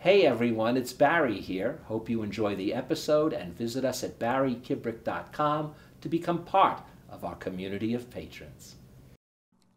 Hey everyone, it's Barry here. Hope you enjoy the episode and visit us at barrykibrick.com to become part of our community of patrons.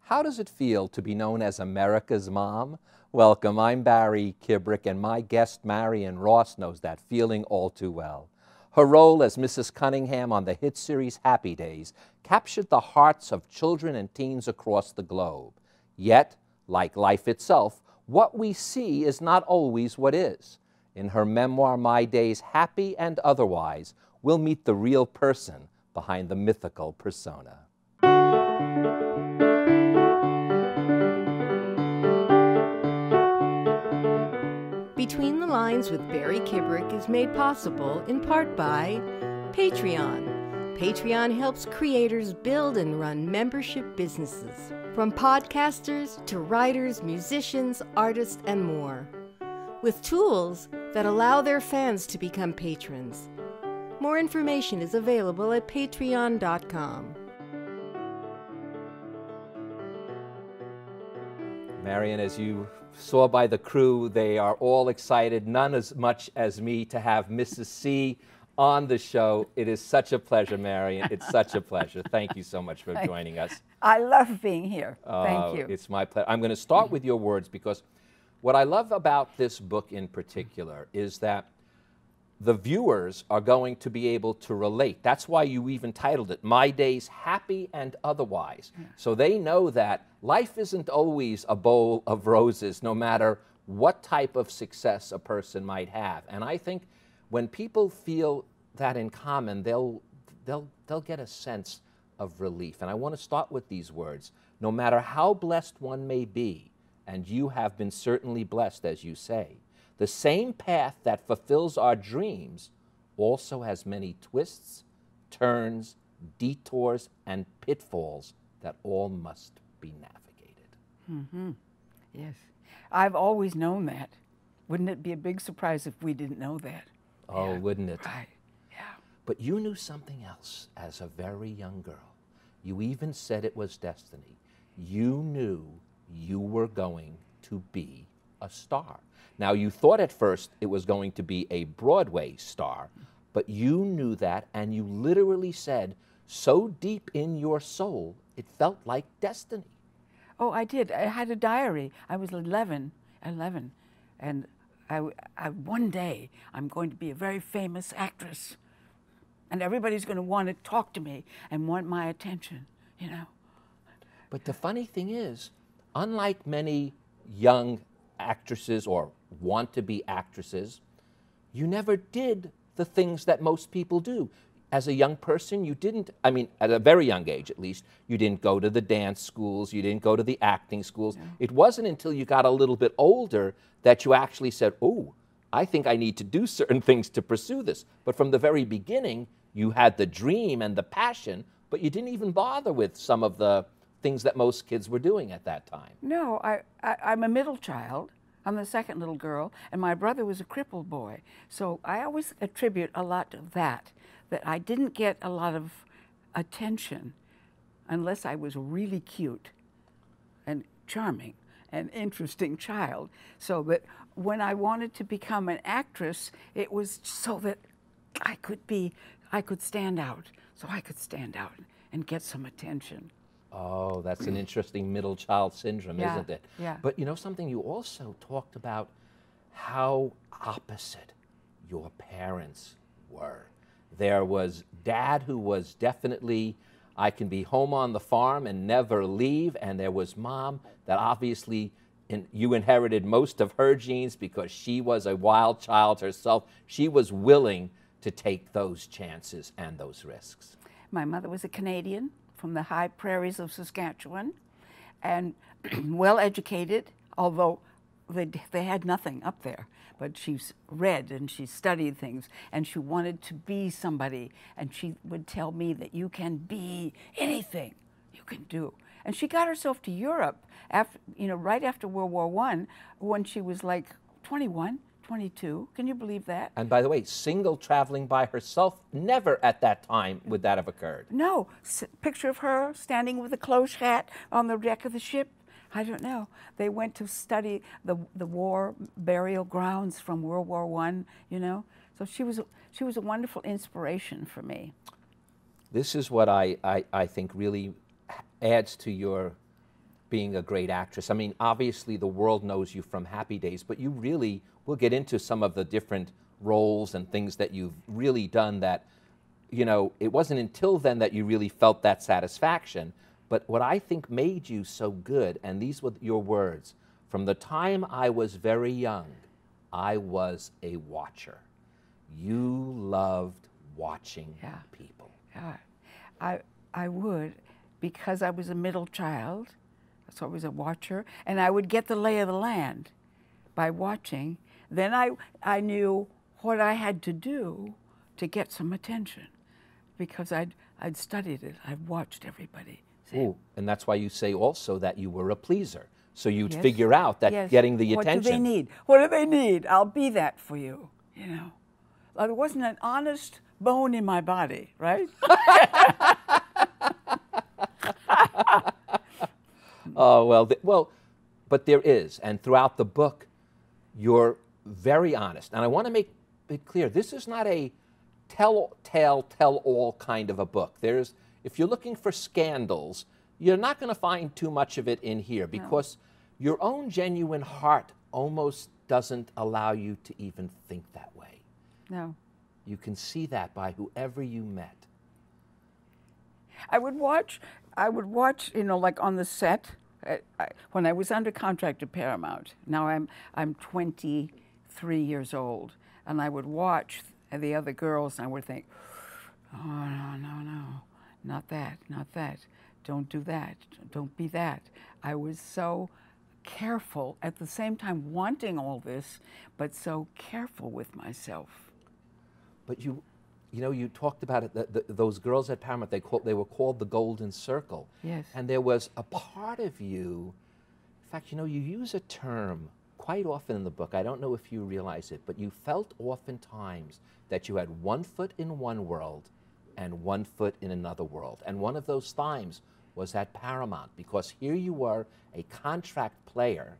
How does it feel to be known as America's Mom? Welcome, I'm Barry Kibrick, and my guest Marion Ross knows that feeling all too well. Her role as Mrs. Cunningham on the hit series Happy Days captured the hearts of children and teens across the globe. Yet, like life itself, what we see is not always what is. In her memoir, My Days, Happy and Otherwise, we'll meet the real person behind the mythical persona. Between the Lines with Barry Kibrick is made possible in part by Patreon. Patreon helps creators build and run membership businesses, from podcasters to writers, musicians, artists, and more, with tools that allow their fans to become patrons. More information is available at patreon.com. Marion, as you saw by the crew, they are all excited, none as much as me, to have Mrs. C on the show. It is such a pleasure, Marion. It's such a pleasure. Thank you so much for joining us. I love being here. Thank you. It's my pleasure. I'm going to start with your words, because what I love about this book in particular is that the viewers are going to be able to relate. That's why you even titled it, My Days, Happy and Otherwise. Yeah. So they know that life isn't always a bowl of roses, no matter what type of success a person might have. And I think when people feel that in common, they'll get a sense of relief. And I want to start with these words. No matter how blessed one may be, and you have been certainly blessed, as you say, the same path that fulfills our dreams also has many twists, turns, detours, and pitfalls that all must be navigated. Mm-hmm. Yes. I've always known that. Wouldn't it be a big surprise if we didn't know that? Oh, yeah. Wouldn't it? Right. Yeah. But you knew something else as a very young girl. You even said it was destiny. You knew you were going to be a star. Now, you thought at first it was going to be a Broadway star, but you knew that, and you literally said, so deep in your soul, it felt like destiny. Oh, I did. I had a diary. I was 11, and I one day I'm going to be a very famous actress, and everybody's going to want to talk to me and want my attention, you know. But the funny thing is, unlike many young actresses or want-to-be actresses, you never did the things that most people do. As a young person, you didn't, I mean, at a very young age at least, you didn't go to the dance schools, you didn't go to the acting schools. No. It wasn't until you got a little bit older that you actually said, oh, I think I need to do certain things to pursue this. But from the very beginning, you had the dream and the passion, but you didn't even bother with some of the things that most kids were doing at that time. No, I'm a middle child. I'm the second little girl, and my brother was a crippled boy. So I always attribute a lot to that I didn't get a lot of attention unless I was really cute and charming and interesting child. So that when I wanted to become an actress, it was so that I could stand out. So I could stand out and get some attention. Oh, that's an interesting middle child syndrome, yeah, isn't it? Yeah. But you know something, you also talked about how opposite your parents were. There was Dad, who was definitely, I can be home on the farm and never leave, and there was Mom that obviously you inherited most of her genes because she was a wild child herself. She was willing to take those chances and those risks. My mother was a Canadian from the high prairies of Saskatchewan, and well educated, although they had nothing up there. But she's read and she studied things, and she wanted to be somebody, and she would tell me that you can be anything you can do. And she got herself to Europe after, right after World War I, when she was like 21, 22. Can you believe that? And by the way, single, traveling by herself, never at that time would that have occurred. No. Picture of her standing with a cloche hat on the deck of the ship. I don't know. They went to study the war burial grounds from World War I, you know. So she was a wonderful inspiration for me. This is what I think really adds to your being a great actress. I mean, obviously the world knows you from Happy Days, but you really, we'll get into some of the different roles and things that you've really done that, you know, it wasn't until then that you really felt that satisfaction. But what I think made you so good, and these were your words, from the time I was very young, I was a watcher. You loved watching people. Yeah, I would, because I was a middle child, so I was a watcher, and I would get the lay of the land by watching. Then I knew what I had to do to get some attention, because I'd studied it. I'd watched everybody. Ooh, and that's why you say also that you were a pleaser. So you'd figure out that getting the attention. What do they need? What do they need? I'll be that for you, you know. There wasn't an honest bone in my body, right? Oh, well, but there is. And throughout the book, you're very honest. And I want to make it clear, this is not a tell-all kind of a book. If you're looking for scandals, you're not going to find too much of it in here, because your own genuine heart almost doesn't allow you to even think that way. No. You can see that by whoever you met. I would watch, you know, like on the set, when I was under contract to Paramount. Now I'm 23 years old, and I would watch the other girls, and I would think, oh, no, not that, not that. Don't do that. Don't be that. I was so careful, at the same time wanting all this, but so careful with myself. But you know, you talked about it, those girls at Paramount, they were called the Golden Circle. Yes. And there was a part of you, in fact, you know, you use a term quite often in the book, I don't know if you realize it, but you felt oftentimes that you had one foot in one world and one foot in another world. And one of those times was at Paramount, because here you were, a contract player,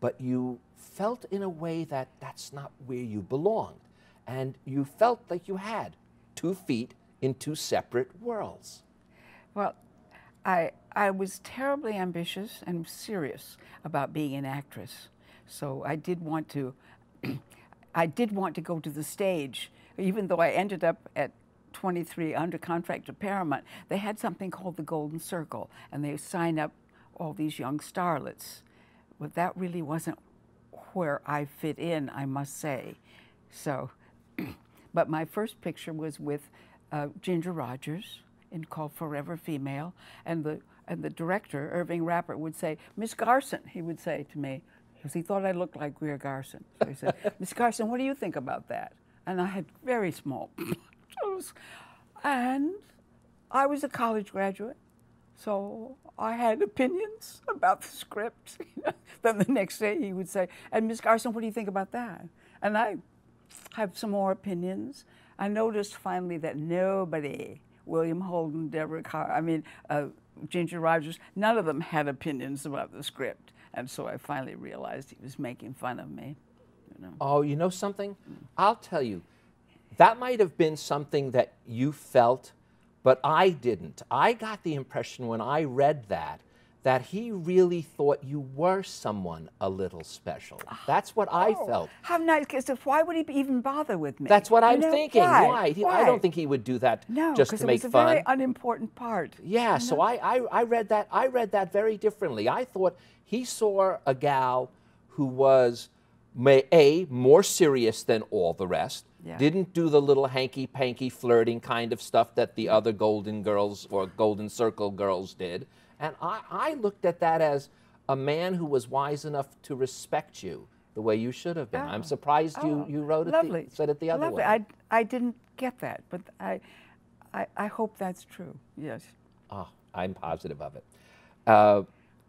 but you felt in a way that that's not where you belonged. And you felt like you had 2 feet in 2 separate worlds. Well, I was terribly ambitious and serious about being an actress. So I did want to go to the stage, even though I ended up at 23 under contract to Paramount. They had something called the Golden Circle, and they signed up all these young starlets. But that really wasn't where I fit in, I must say. So, but my first picture was with Ginger Rogers, called Forever Female, and the director, Irving Rapper, would say, "Miss Garson," he would say to me, because he thought I looked like Greer Garson. So he said, "Miss Garson, what do you think about that?" And I had very small toes. And I was a college graduate, so I had opinions about the script. Then the next day he would say, "And Miss Garson, what do you think about that?" And I have some more opinions. I noticed finally that nobody, William Holden, Deborah Carr, Ginger Rogers, none of them had opinions about the script. And so I finally realized he was making fun of me. You know. Oh, you know something? I'll tell you, that might have been something that you felt, but I didn't. I got the impression when I read that he really thought you were someone a little special. That's what I felt. How nice, because why would he even bother with me? That's what I'm thinking. Why? Why? I don't think he would do that just to make fun. No, because it was a very unimportant part. Yeah, so I read that very differently. I thought he saw a gal who was more serious than all the rest, didn't do the little hanky-panky flirting kind of stuff that the other Golden Girls or Golden Circle girls did. And I looked at that as a man who was wise enough to respect you the way you should have been. I'm surprised you wrote it, said it the other way. I didn't get that, but I hope that's true, yes. Oh, I'm positive of it.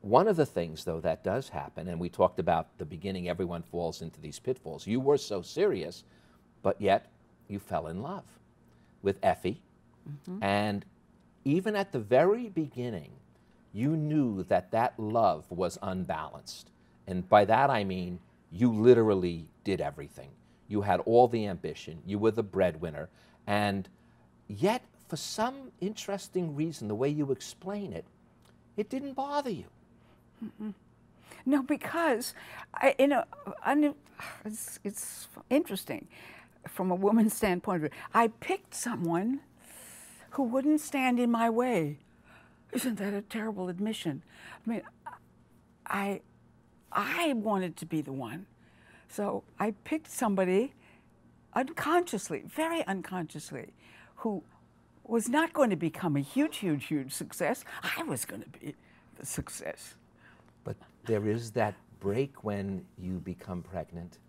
One of the things, though, that does happen, and we talked about the beginning, everyone falls into these pitfalls. You were so serious, but yet you fell in love with Effie. And even at the very beginning, you knew that that love was unbalanced. And by that I mean you literally did everything. You had all the ambition, you were the breadwinner, and yet for some interesting reason, the way you explain it, it didn't bother you. Mm-mm. No, because it's interesting from a woman's standpoint. I picked someone who wouldn't stand in my way. Isn't that a terrible admission? I mean, I wanted to be the one. So I picked somebody unconsciously, very unconsciously, who was not going to become a huge, huge, huge success. I was going to be the success. But there is that break when you become pregnant,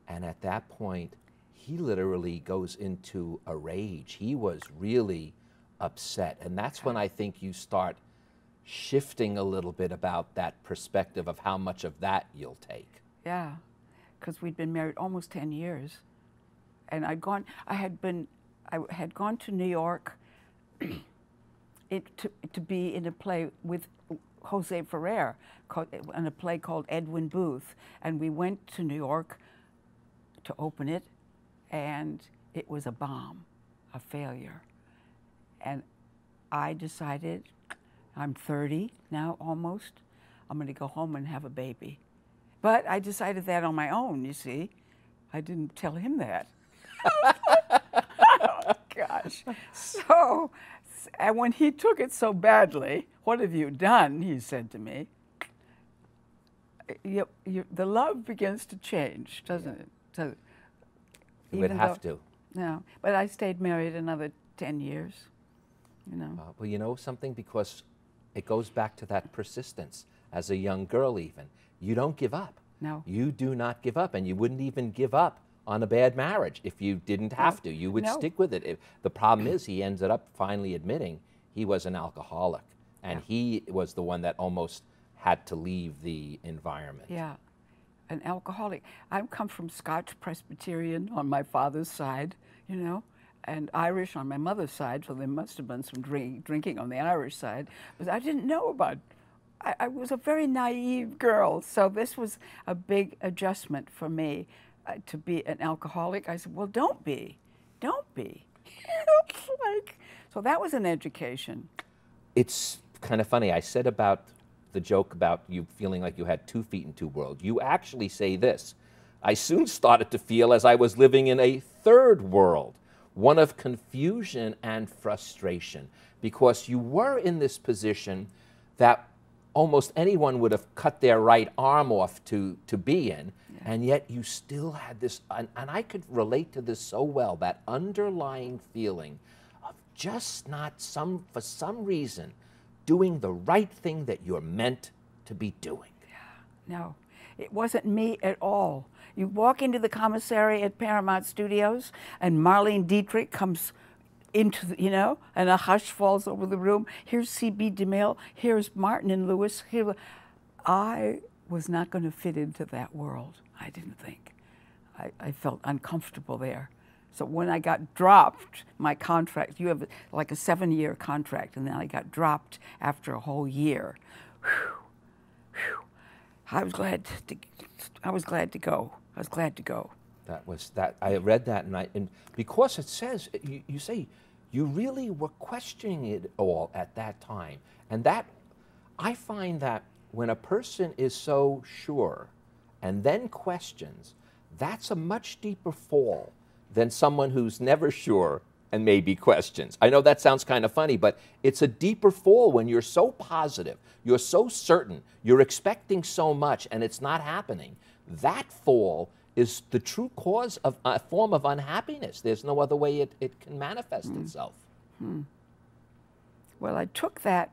and at that point, he literally goes into a rage. He was really upset, and that's when I think you start shifting a little bit about that perspective of how much of that you'll take. Yeah, because we'd been married almost 10 years, and I had gone to New York to be in a play with Jose Ferrer, in a play called Edwin Booth, and we went to New York to open it, and it was a bomb, a failure. And I decided, I'm 30 now almost, I'm going to go home and have a baby. But I decided that on my own, you see. I didn't tell him that. Oh, gosh. So, and when he took it so badly, "What have you done?" he said to me. The love begins to change, doesn't it? So, you would have to. No, but I stayed married another 10 years, you know. Well, you know something? Because it goes back to that persistence. As a young girl even, you don't give up. No. You do not give up, and you wouldn't even give up on a bad marriage if you didn't have to. You would stick with it. The problem is he ended up finally admitting he was an alcoholic, and he was the one that almost had to leave the environment. Yeah, an alcoholic. I come from Scotch Presbyterian on my father's side, you know, and Irish on my mother's side, so there must have been some drinking on the Irish side, but I didn't know about. I was a very naive girl, so this was a big adjustment for me to be an alcoholic. I said, well, don't be. So that was an education. It's kind of funny. I said about the joke about you feeling like you had 2 feet in 2 worlds. You actually say this: I soon started to feel as I was living in a third world, one of confusion and frustration, because you were in this position that almost anyone would have cut their right arm off to be in, and yet you still had this, and I could relate to this so well, that underlying feeling of just not for some reason, doing the right thing that you're meant to be doing. Yeah, no, it wasn't me at all. You walk into the commissary at Paramount Studios, and Marlene Dietrich comes into the, you know, and a hush falls over the room. Here's C.B. DeMille, here's Martin and Lewis. Here, I was not going to fit into that world, I didn't think. I felt uncomfortable there. So when I got dropped, my contract, you have like a 7-year contract, and then I got dropped after a whole year. Whew, whew. I was glad to go. I was glad to go. I read that, and because it says, you say, you really were questioning it all at that time. And that, I find that when a person is so sure and then questions, that's a much deeper fall than someone who's never sure and maybe questions. I know that sounds kind of funny, but it's a deeper fall when you're so positive, you're so certain, you're expecting so much and it's not happening. That fall is the true cause of a form of unhappiness. There's no other way it can manifest itself. Well, I took that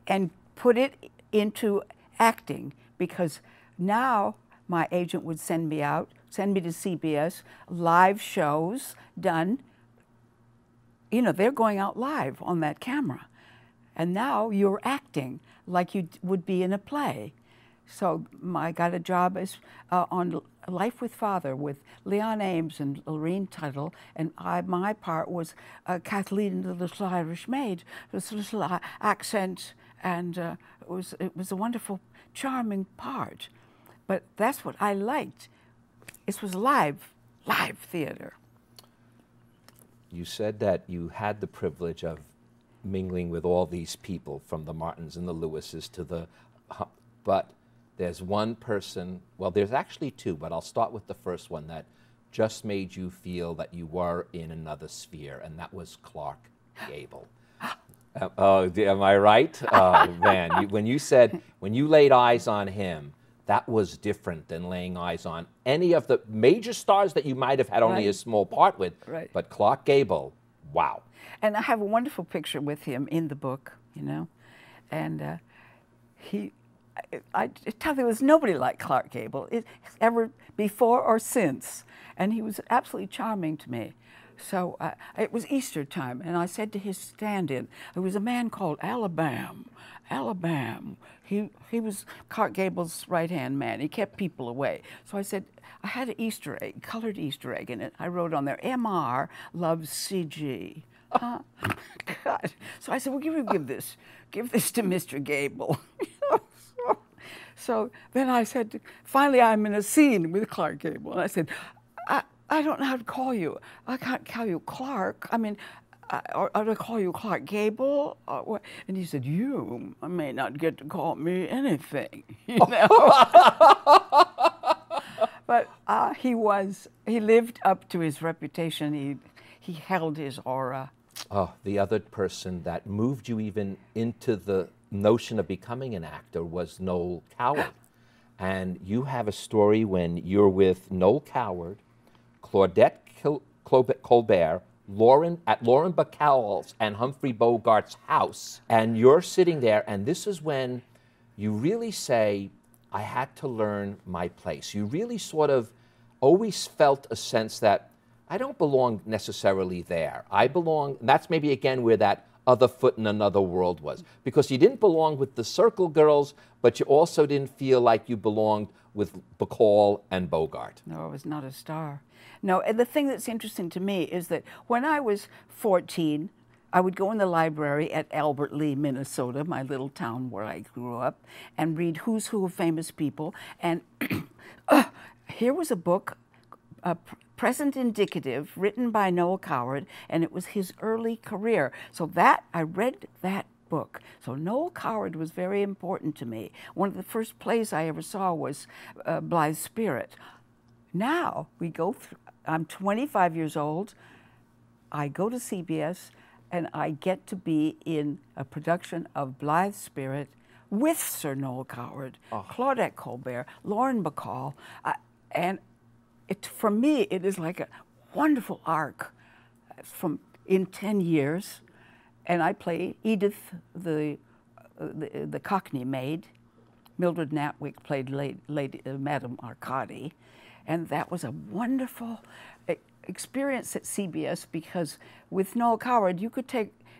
and put it into acting, because now my agent would send me to CBS, live shows done. You know, they're going out live on that camera. And now you're acting like you would be in a play. So I got a job as on Life with Father with Leon Ames and Lorene Tuttle, and my part was Kathleen, the little Irish maid, this little accent and it was a wonderful, charming part. But that's what I liked. It was live theater. You said that you had the privilege of mingling with all these people, from the Martins and the Lewises to the, but there's one person, well, there's actually two, but I'll start with the first one that just made you feel that you were in another sphere, and that was Clark Gable. Oh, am I right? Oh, man, when you laid eyes on him, that was different than laying eyes on any of the major stars that you might have had only a small part with. Right. But Clark Gable, wow. And I have a wonderful picture with him in the book, and I tell you, there was nobody like Clark Gable, ever before or since, and he was absolutely charming to me. So it was Easter time, and I said to his stand-in, there was a man called Alabama. He was Clark Gable's right-hand man. He kept people away. So I said, I had an Easter egg, colored Easter egg, and I wrote on there, MR loves CG. God. So I said, well, give this to Mr. Gable. So then I said, finally I'm in a scene with Clark Gable, and I said, I don't know how to call you. I can't call you Clark. I mean, or to call you Clark Gable? And he said, you may not get to call me anything, But he lived up to his reputation. He held his aura. Oh, the other person that moved you even into the notion of becoming an actor was Noel Coward. And you have a story when you're with Noel Coward, Claudette Colbert, Lauren Bacall's and Humphrey Bogart's house, and you're sitting there, and this is when you really say, I had to learn my place. You really sort of always felt a sense that I don't belong necessarily there. I belong, and that's maybe again where that other foot in another world was, because you didn't belong with the Circle girls, but you also didn't feel like you belonged with Bacall and Bogart. No, I was not a star. No, and the thing that's interesting to me is that when I was 14, I would go in the library at Albert Lee, Minnesota, my little town where I grew up, and read Who's Who of Famous People. And here was a book, Present Indicative, written by Noel Coward, and it was his early career. So I read that book. So Noel Coward was very important to me. One of the first plays I ever saw was Blythe Spirit. Now we go through, I'm 25 years old, I go to CBS, and I get to be in a production of Blythe Spirit with Sir Noel Coward, Claudette Colbert, Lauren Bacall, and for me, it is like a wonderful arc in 10 years, and I play Edith, the Cockney maid. Mildred Natwick played Madame Arcady, and that was a wonderful experience at CBS, because with Noel Coward,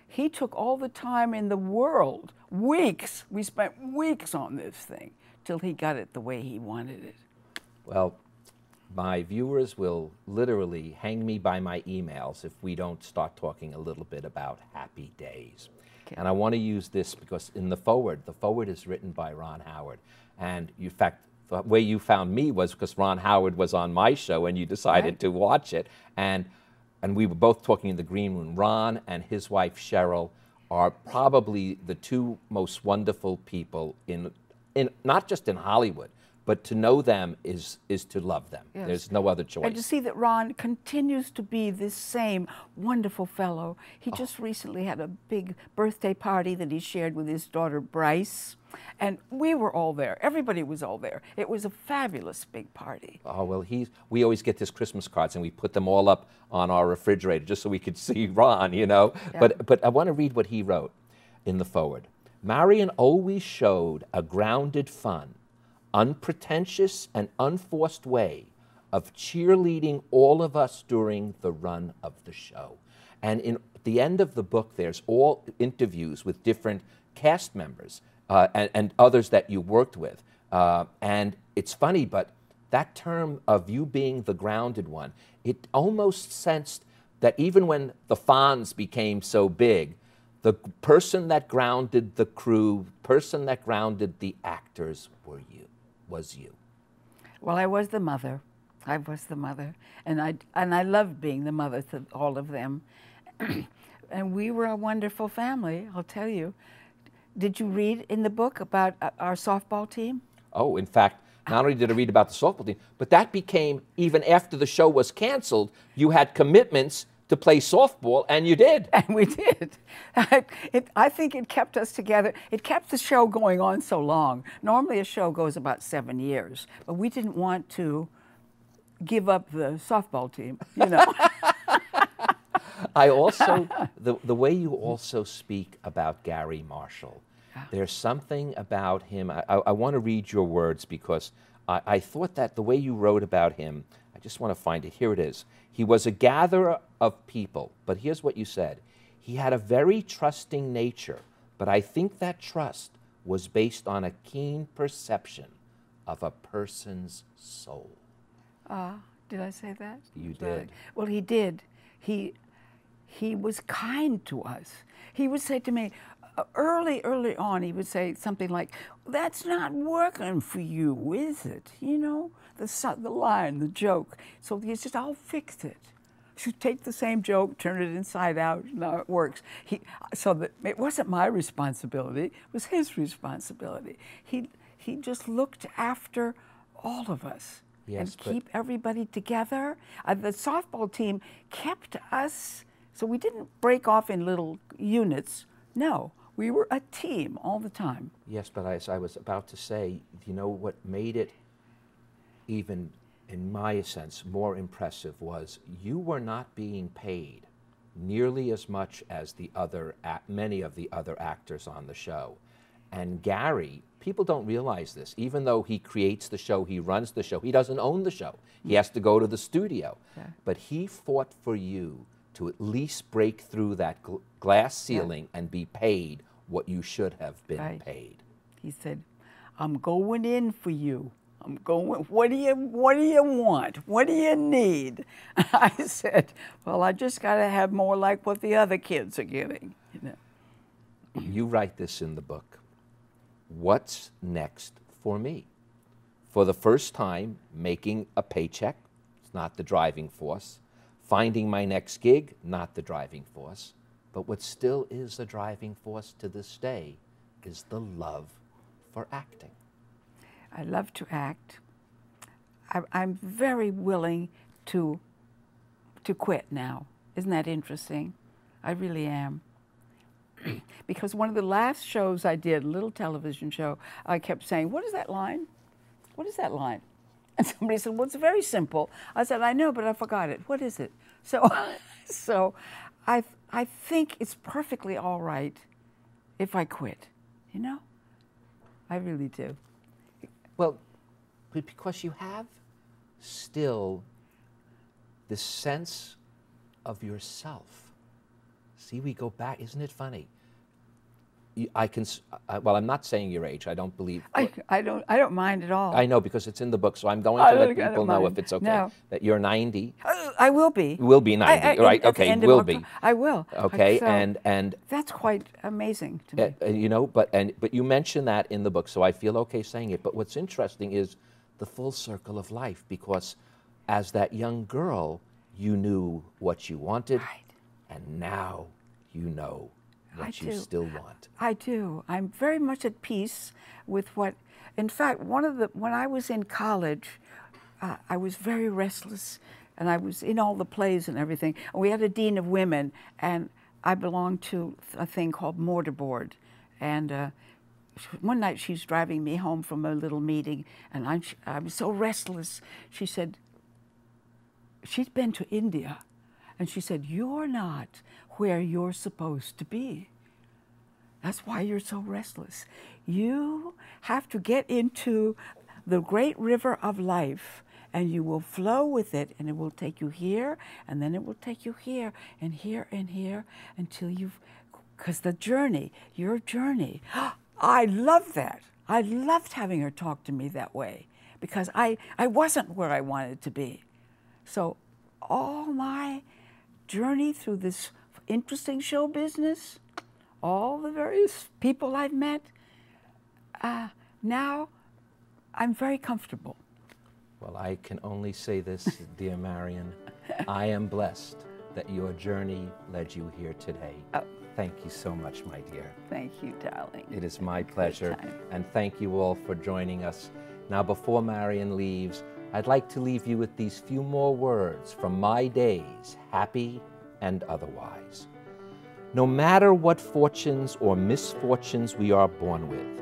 he took all the time in the world, weeks. We spent weeks on this thing till he got it the way he wanted it. Well, my viewers will literally hang me by my emails if we don't start talking a little bit about Happy Days. Okay. And I want to use this because in the foreword is written by Ron Howard. And in fact, the way you found me was because Ron Howard was on my show and you decided to watch it. And we were both talking in the green room. Ron and his wife Cheryl are probably the two most wonderful people in not just in Hollywood, but to know them is to love them. Yes. There's no other choice. And to see that Ron continues to be this same wonderful fellow. He just recently had a big birthday party that he shared with his daughter Bryce. And we were all there. Everybody was all there. It was a fabulous big party. Oh, well, we always get his Christmas cards, and we put them all up on our refrigerator just so we could see Ron, you know. Yeah. But I want to read what he wrote in the foreword. Marion always showed a grounded fun, unpretentious and unforced way of cheerleading all of us during the run of the show. And in the end of the book, there's all interviews with different cast members and others that you worked with. And it's funny, but that term of you being the grounded one, it almost sensed that even when the Fonz became so big, The person that grounded the crew, person that grounded the actors was you. Well, I was the mother. I was the mother, and I loved being the mother to all of them. And we were a wonderful family, I'll tell you. Did you read in the book about our softball team? Oh, in fact, not only did I read about the softball team, but that became, even after the show was canceled, you had commitments to play softball, and you did. And we did. I think it kept us together. It kept the show going on so long. Normally a show goes about 7 years, but we didn't want to give up the softball team, you know. I also, the way you also speak about Gary Marshall, there's something about him. I want to read your words because I thought that the way you wrote about him, I just want to find it. Here it is. He was a gatherer of people, but here's what you said. He had a very trusting nature, but I think that trust was based on a keen perception of a person's soul. Did I say that? You did. Well, he did. He was kind to us. He would say to me, early on, he would say something like, "That's not working for you, is it?" You know, the line, the joke. So he said, "I'll fix it. You take the same joke, turn it inside out, now it works." It wasn't my responsibility, it was his responsibility. He just looked after all of us. Yes, and keep everybody together. The softball team kept us, so we didn't break off in little units. No, we were a team all the time. Yes, but as I was about to say, you know what made it even, in my sense, more impressive was you were not being paid nearly as much as many of the other actors on the show. And Gary, people don't realize this, even though he creates the show, he runs the show, he doesn't own the show. He has to go to the studio. Yeah. But he fought for you to at least break through that glass ceiling and be paid what you should have been paid. He said, "I'm going in for you. I'm going, what do you want? What do you need?" I said, "Well, I just got to have more like what the other kids are getting." You know. You write this in the book. What's next for me? For the first time, making a paycheck, it's not the driving force. Finding my next gig, not the driving force. But what still is the driving force to this day is the love for acting. I love to act. I'm very willing to quit now. Isn't that interesting? I really am. Because one of the last shows I did, a little television show, I kept saying, "What is that line? What is that line?" And somebody said, "Well, it's very simple." I said, "I know, but I forgot it. What is it?" So I think it's perfectly all right if I quit, you know? I really do. Well, because you have still this sense of yourself. See, we go back. Isn't it funny? Well, I'm not saying your age. I don't believe. I don't mind at all. I know because it's in the book, so I'm going to let people know if it's okay that you're 90. I will be. Will be 90, right? Okay, will be. I will. Okay, so and that's quite amazing to me. You know, but you mention that in the book, so I feel okay saying it. But what's interesting is the full circle of life, because as that young girl, you knew what you wanted, and now you know what you still want. I do. I'm very much at peace with what, in fact, when I was in college, I was very restless, and I was in all the plays and everything. And we had a dean of women, and I belonged to a thing called Mortarboard. And one night she's driving me home from a little meeting, and I was so restless. She said, she'd been to India, and she said, "You're not where you're supposed to be. That's why you're so restless. You have to get into the great river of life, and you will flow with it, and it will take you here, and then it will take you here, and here, and here, until because the journey, your journey." I love that. I loved having her talk to me that way, because I wasn't where I wanted to be. So all my journey through this interesting show business, all the various people I've met, now I'm very comfortable. Well, I can only say this, dear Marion. I am blessed that your journey led you here today. Oh. Thank you so much, my dear. Thank you, darling. It is my pleasure. time. And thank you all for joining us. Now, before Marion leaves, I'd like to leave you with these few more words from my days, happy and otherwise. No matter what fortunes or misfortunes we are born with,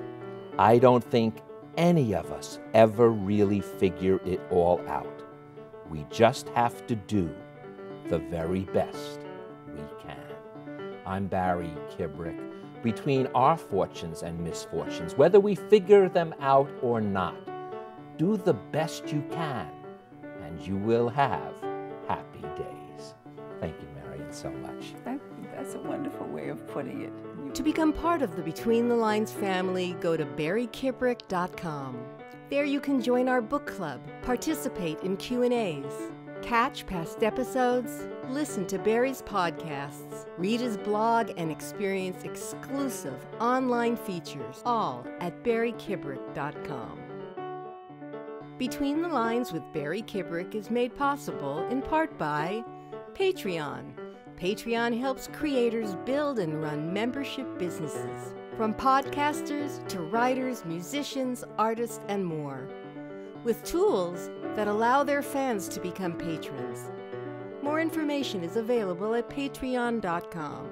I don't think any of us ever really figure it all out. We just have to do the very best we can. I'm Barry Kibrick. Between our fortunes and misfortunes, whether we figure them out or not, do the best you can, and you will have happy days. Thank you, Marion, so much. That's a wonderful way of putting it. To become part of the Between the Lines family, go to barrykibrick.com. There you can join our book club, participate in Q&As, catch past episodes, listen to Barry's podcasts, read his blog, and experience exclusive online features, all at barrykibrick.com. Between the Lines with Barry Kibrick is made possible in part by Patreon. Patreon helps creators build and run membership businesses, from podcasters to writers, musicians, artists, and more, with tools that allow their fans to become patrons. More information is available at patreon.com.